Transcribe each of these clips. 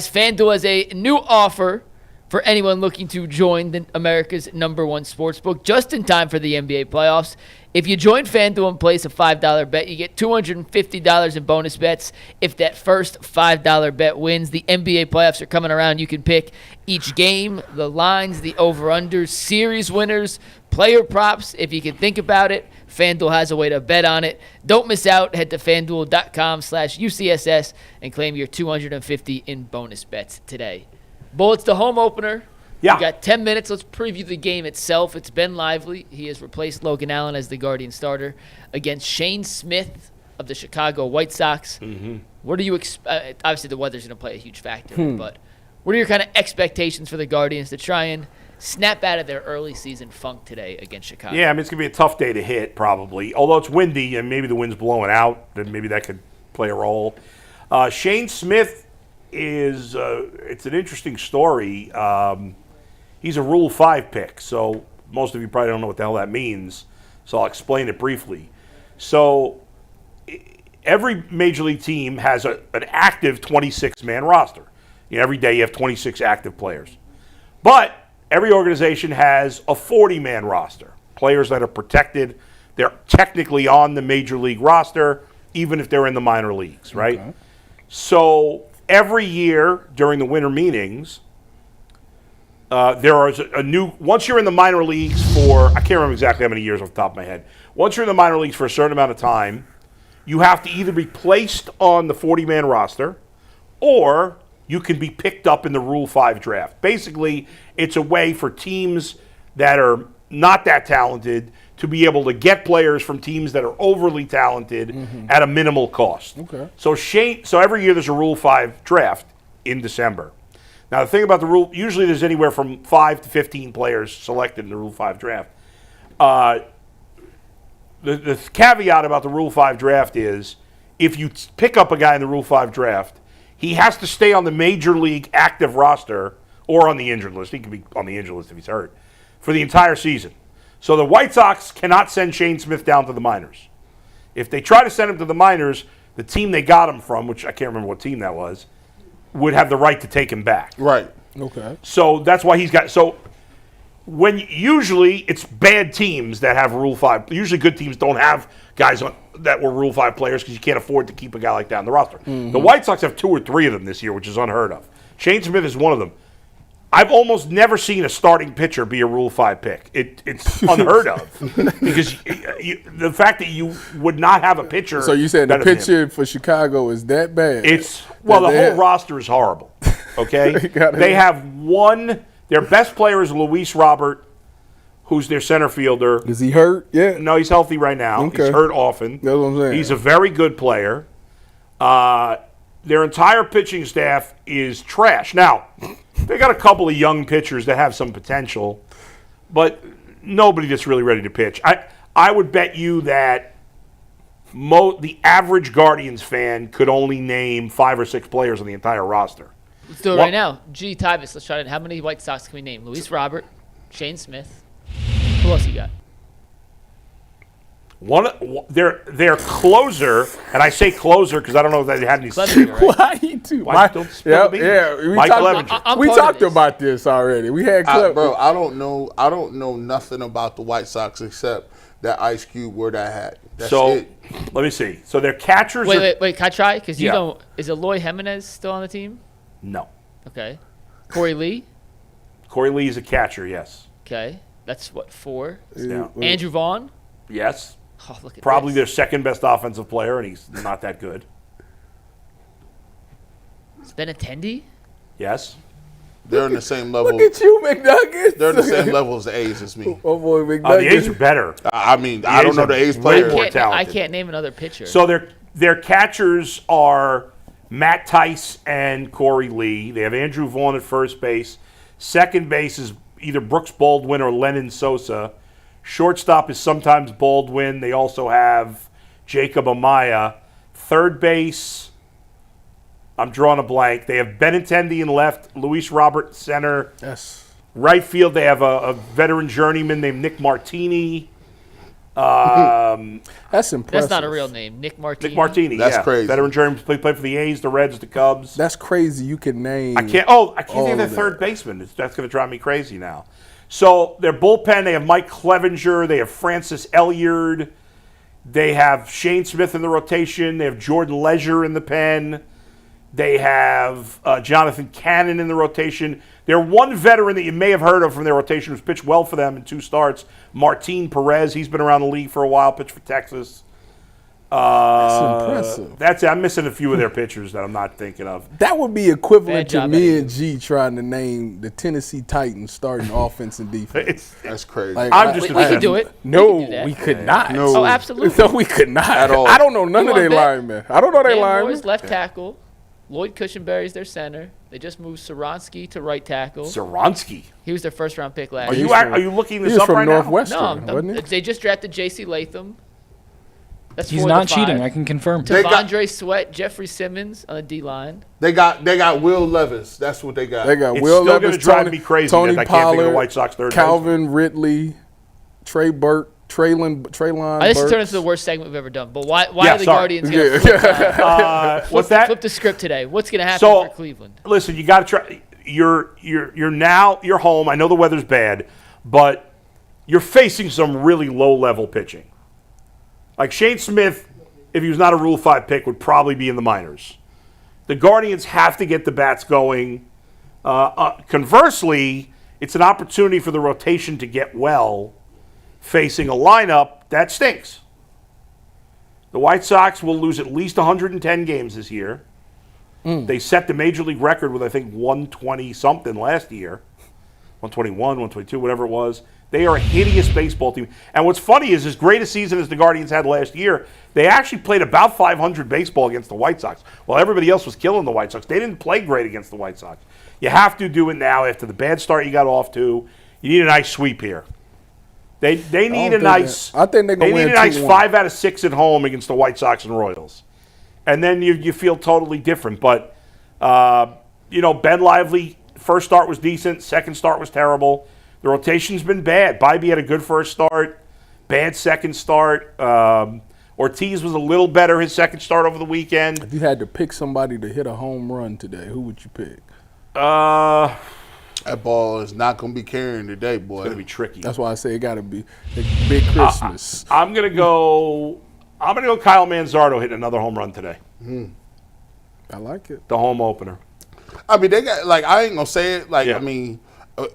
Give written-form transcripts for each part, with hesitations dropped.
FanDuel has a new offer for anyone looking to join America's #1 sportsbook just in time for the NBA playoffs. If you join FanDuel and place a $5 bet, you get $250 in bonus bets if that first $5 bet wins. The NBA playoffs are coming around. You can pick each game, the lines, the over-unders, series winners, player props. If you can think about it, FanDuel has a way to bet on it. Don't miss out. Head to FanDuel.com/UCSS and claim your $250 in bonus bets today. Bullets, the home opener. Yeah. We got 10 minutes. Let's preview the game itself. It's Ben Lively. He has replaced Logan Allen as the Guardian starter against Shane Smith of the Chicago White Sox. Mm-hmm. What do you expect? Obviously, the weather's going to play a huge factor, but what are your kind of expectations for the Guardians to try and snap out of their early season funk today against Chicago? Yeah, I mean, it's going to be a tough day to hit, probably. Although it's windy and maybe the wind's blowing out, then maybe that could play a role. Shane Smith is it's an interesting story. He's a Rule 5 pick, so most of you probably don't know what the hell that means, so I'll explain it briefly. So every Major League team has an active 26-man roster. Every day you have 26 active players. But every organization has a 40-man roster, players that are protected. They're technically on the Major League roster, even if they're in the minor leagues, right? Okay. So every year during the winter meetings, there is a new, once you're in the minor leagues for, I can't remember exactly how many years off the top of my head. Once you're in the minor leagues for a certain amount of time, you have to either be placed on the 40-man roster or you can be picked up in the Rule 5 draft. Basically, it's a way for teams that are not that talented to be able to get players from teams that are overly talented at a minimal cost. Okay. So every year there's a Rule 5 draft in December. Now, the thing about the rule, usually there's anywhere from 5 to 15 players selected in the Rule 5 draft. The caveat about the Rule 5 draft is if you pick up a guy in the Rule 5 draft, he has to stay on the Major League active roster or on the injured list. He can be on the injured list if he's hurt for the entire season. So the White Sox cannot send Shane Smith down to the minors. If they try to send him to the minors, the team they got him from, which I can't remember what team that was, would have the right to take him back. Right. Okay. So that's why he's got. So when usually it's bad teams that have Rule 5. Usually good teams don't have guys that were Rule 5 players because you can't afford to keep a guy like that on the roster. Mm-hmm. The White Sox have 2 or 3 of them this year, which is unheard of. Shane Smith is one of them. I've almost never seen a starting pitcher be a Rule 5 pick. It's unheard of because the fact that you would not have a pitcher. So you said the pitcher for Chicago is that bad? The whole roster is horrible. Okay, they have one. Their best player is Luis Robert, who's their center fielder. Is he hurt? Yeah. No, he's healthy right now. Okay. He's hurt often. That's what I'm saying. He's a very good player. Their entire pitching staff is trash. Now, they got a couple of young pitchers that have some potential, but nobody that's really ready to pitch. I would bet you that the average Guardians fan could only name 5 or 6 players on the entire roster. Let's do it right now. G. Tyvis, let's try it. How many White Sox can we name? Luis Robert, Shane Smith. Who else you got? Their closer, and I say closer because I don't know if they had any. Why you do? Don't spill the beans. Yeah, Mike we talked about this already. We had bro. I don't know nothing about the White Sox except that Ice Cube wore that hat. That's it. Let me see. So their catchers. Wait. Can I try? Because you don't. Is Eloy Jimenez still on the team? No. Okay. Corey Lee. Corey Lee is a catcher. Yes. Okay, that's what 4. Yeah. Andrew Vaughn. Yes. Oh, look at Probably this. their second best offensive player, and he's not that good. It's Benintendi? Yes. They're on the same level. Look at you, McNuggets. They're on the same level as the A's as me. Oh, boy, McNuggets. The A's are better. I mean, I don't know the A's players. I can't name another pitcher. So their catchers are Matt Tice and Corey Lee. They have Andrew Vaughn at first base. Second base is either Brooks Baldwin or Lennon Sosa. Shortstop is sometimes Baldwin. They also have Jacob Amaya. Third base, I'm drawing a blank. They have Benintendi in left, Luis Robert center. Yes. Right field, they have a veteran journeyman named Nick Martini. That's impressive. That's not a real name. Nick Martini. Nick Martini, That's crazy. Veteran journeyman, played for the A's, the Reds, the Cubs. That's crazy. You can name. I can't think of their of third that. baseman. That's going to drive me crazy now. So their bullpen, they have Mike Clevenger, they have Francis Elyard, they have Shane Smith in the rotation, they have Jordan Leisure in the pen, they have Jonathan Cannon in the rotation. Their one veteran that you may have heard of from their rotation who's pitched well for them in 2 starts, Martin Perez. He's been around the league for a while, pitched for Texas. That's impressive. That's it. I'm missing a few of their pitchers that I'm not thinking of. That would be equivalent Bad to job, me Eddie. and G trying to name the Tennessee Titans starting offense and defense. That's crazy. Like, I'm just We could do it. No, We could do that. we could not. No. Oh, absolutely. No, we could not. At all. I don't know none You of their want bet? linemen. I don't know their Dan linemen. Moore's left tackle. Lloyd Cushenberry's their center. They just moved Soronsky to right tackle. Soronsky. He was their first-round pick last Are year. you looking He this was up from right Northwestern, No, wasn't he? they just drafted J.C. Latham. That's He's 4 not to 5. cheating. I can confirm. They got- Devondre Sweat, Jeffrey Simmons on the D-line. They got Will Levis. That's what they got. They got It's Will still gonna Levis, drive Tony, me crazy Tony that I can't think of the Pollard, White Sox third Calvin Ridley, Trey Burke, Traylon This Burks. turned into the worst segment we've ever done. But why Yeah, are the sorry. Guardians going to What's that? flip the script today? What's going to happen So for Cleveland? listen, you got to try. You're home. I know the weather's bad, but you're facing some really low-level pitching. Like Shane Smith, if he was not a Rule 5 pick, would probably be in the minors. The Guardians have to get the bats going. Conversely, it's an opportunity for the rotation to get well, facing a lineup that stinks. The White Sox will lose at least 110 games this year. They set the major league record with, I think, 120-something last year. 121, 122, whatever it was. They are a hideous baseball team. And what's funny is, as great a season as the Guardians had last year, they actually played about 500 baseball against the White Sox. While everybody else was killing the White Sox, they didn't play great against the White Sox. You have to do it now after the bad start you got off to. You need a nice sweep here. They need a nice. I think they're gonna They need win a nice 2-1. 5 out of 6 at home against the White Sox and Royals, and then you feel totally different. But Ben Lively, first start was decent, second start was terrible. The rotation's been bad. Bybee had a good first start, bad second start. Ortiz was a little better his second start over the weekend. If you had to pick somebody to hit a home run today, who would you pick? That ball is not going to be carrying today, boy. It's going to be tricky. That's why I say it got to be a big Christmas. I'm gonna go Kyle Manzardo hitting another home run today. I like it. The home opener. I mean, they got I ain't gonna say it. Yeah. I mean,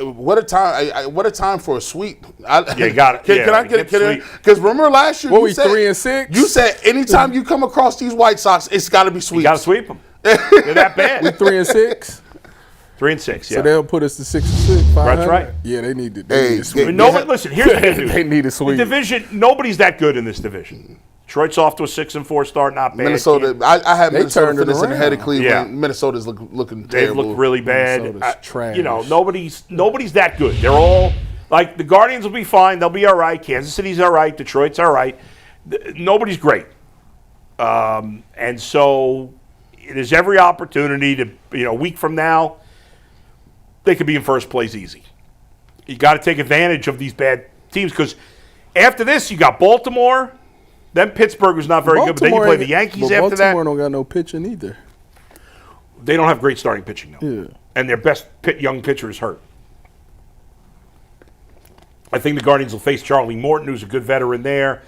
what a time! What a time for a sweep. Yeah, you got it. Can Yeah, I get get it? sweep. Because remember last year, What you we said, 3-6? You said anytime you come across these White Sox, it's got to be sweeps. You got to sweep them. They're that bad. 3-6. 3-6. Yeah. So they'll put us to 6-6. That's right. Yeah, they need to. Hey, They need to sweep. But nobody, listen, here's the good news. They need a The sweep. division, nobody's that good in this division. Detroit's off to a 6-4 start, not bad. Minnesota. I had They Minnesota turned it finishing ahead of around. Cleveland. Yeah. Minnesota's looking They've terrible. looked really bad. Minnesota's trash. Nobody's that good. They're all like the Guardians will be fine. They'll be all right. Kansas City's all right. Detroit's all right. Nobody's great. And so there's every opportunity to, a week from now, they could be in first place easy. You got to take advantage of these bad teams because after this, you got Baltimore. Then Pittsburgh was not very good, but then you play the Yankees but after Baltimore that. don't got no pitching either. They don't have great starting pitching, though. Yeah. And their best young pitcher is hurt. I think the Guardians will face Charlie Morton, who's a good veteran there.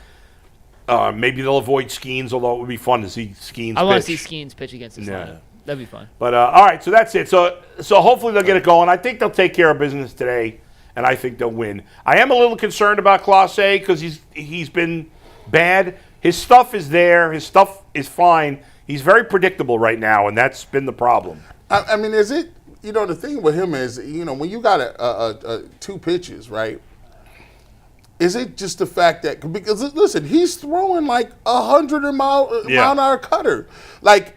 Maybe they'll avoid Skeens, although it would be fun to see Skeens I want pitch. to see Skeens pitch against this lineup. That'd be fun. But all right, so that's it. So hopefully they'll get it going. I think they'll take care of business today, and I think they'll win. I am a little concerned about Clase because he's been bad. His stuff is there. His stuff is fine. He's very predictable right now, and that's been the problem. I mean, is it? The thing with him is, when you got a 2 pitches, right? Is it just the fact that because listen, he's throwing like 100 mile an hour cutter, like.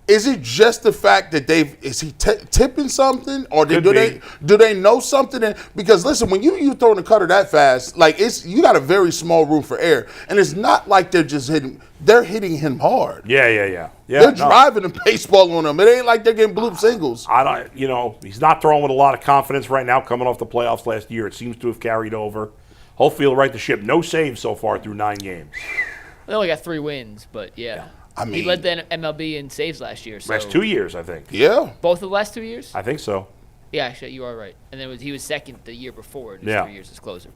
Is it just the fact that is he tipping something, or do they know something? Because listen, when you throwing a cutter that fast, like you got a very small room for air, and it's not like they're just hitting. They're hitting him hard. Yeah. They're driving the baseball on him. It ain't like they're getting bloop singles. I don't. He's not throwing with a lot of confidence right now, coming off the playoffs last year. It seems to have carried over. hopefully he'll right the ship. No saves so far through 9 games. They only got 3 wins, but yeah. I mean, He led the MLB in saves last year. So Last 2 years, I think. yeah. both of the last 2 years? I think so. Yeah, actually, you are right. And then he was second the year before in his Yeah. 3 years as closer.